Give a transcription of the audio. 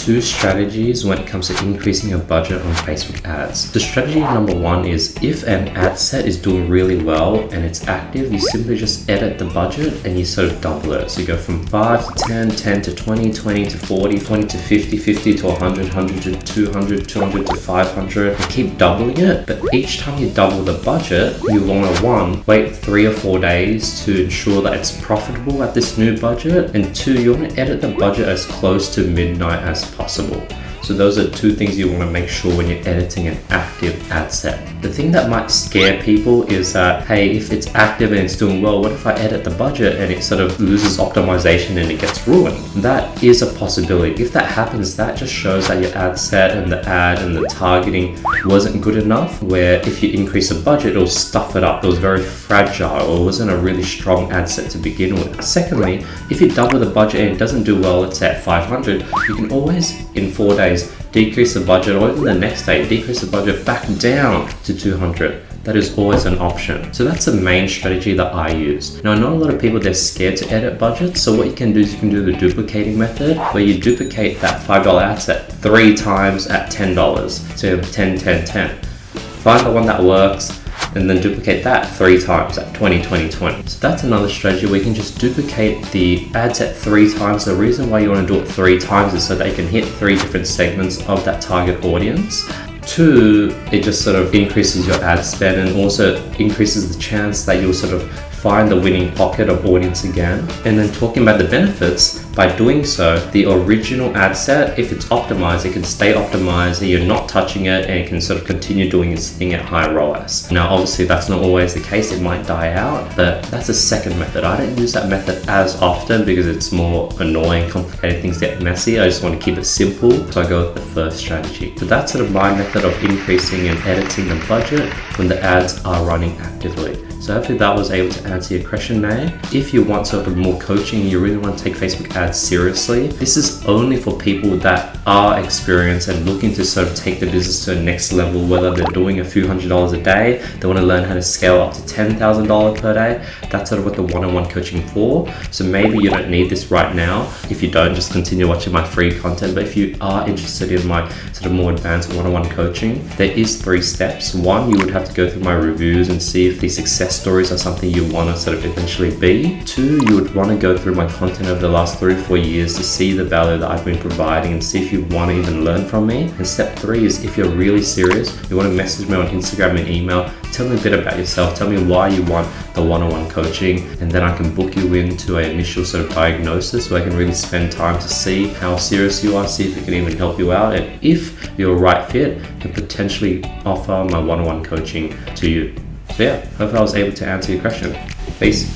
two strategies when it comes to increasing your budget on Facebook ads. The strategy number one is if an ad set is doing really well and it's active, you simply just edit the budget and you sort of double it. So you go from 5 to 10, 10 to 20, 20 to 40, 20 to 50, 50 to 100, 100 to 200, 200 to 500, and keep doubling it. But each time you double the budget, you want to one, wait 3 or 4 days to ensure that it's profitable at this new budget, and two, you want to edit the budget as close to midnight as possible. So those are two things you want to make sure when you're editing an active ad set. The thing that might scare people is that, hey, if it's active and it's doing well, what if I edit the budget and it sort of loses optimization and it gets ruined? That is a possibility. If that happens, that just shows that your ad set and the ad and the targeting wasn't good enough, where if you increase the budget, it'll stuff it up. It was very fragile, or it wasn't a really strong ad set to begin with. Secondly, if you double the budget and it doesn't do well, let's say at 500, you can always, in 4 days, decrease the budget, or even the next day, decrease the budget back down to 200. That is always an option. So that's the main strategy that I use. Now, I know a lot of people, they're scared to edit budgets. So what you can do is you can do the duplicating method, where you duplicate that $5 ad set 3 times at $10. So you have 10, 10, 10. Find the one that works, and then duplicate that 3 times at 20, 20, 20. So that's another strategy where you can just duplicate the ad set 3 times. The reason why you want to do it 3 times is so that you can hit 3 different segments of that target audience. 2, it just sort of increases your ad spend and also increases the chance that you'll sort of find the winning pocket of audience again. And then talking about the benefits, by doing so, the original ad set, if it's optimized, it can stay optimized, and you're not touching it, and it can sort of continue doing its thing at high ROAS. Now, obviously, that's not always the case. It might die out, but that's a second method. I don't use that method as often because it's more annoying, complicated, things get messy. I just want to keep it simple, so I go with the first strategy. So that's sort of my method of increasing and editing the budget when the ads are running actively. So hopefully that was able to answer your question, Nay. If you want sort of more coaching, you really want to take Facebook ads seriously, this is only for people that are experienced and looking to sort of take the business to the next level, whether they're doing a few $100s a day, they want to learn how to scale up to $10,000 per day. That's sort of what the one-on-one coaching for. So maybe you don't need this right now. If you don't, just continue watching my free content. But if you are interested in my sort of more advanced one-on-one coaching, there is 3 steps. 1, you would have to go through my reviews and see if the success stories are something you want to sort of eventually be. 2, you would want to go through my content over the last 3 or 4 years to see the value that I've been providing and see if you want to even learn from me. And step 3 is if you're really serious, you want to message me on Instagram and email, tell me a bit about yourself, tell me why you want the one-on-one coaching, and then I can book you into an initial sort of diagnosis where I can really spend time to see how serious you are, see if it can even help you out, and if you're a right fit, and potentially offer my one-on-one coaching to you. So yeah, hope I was able to answer your question. Peace.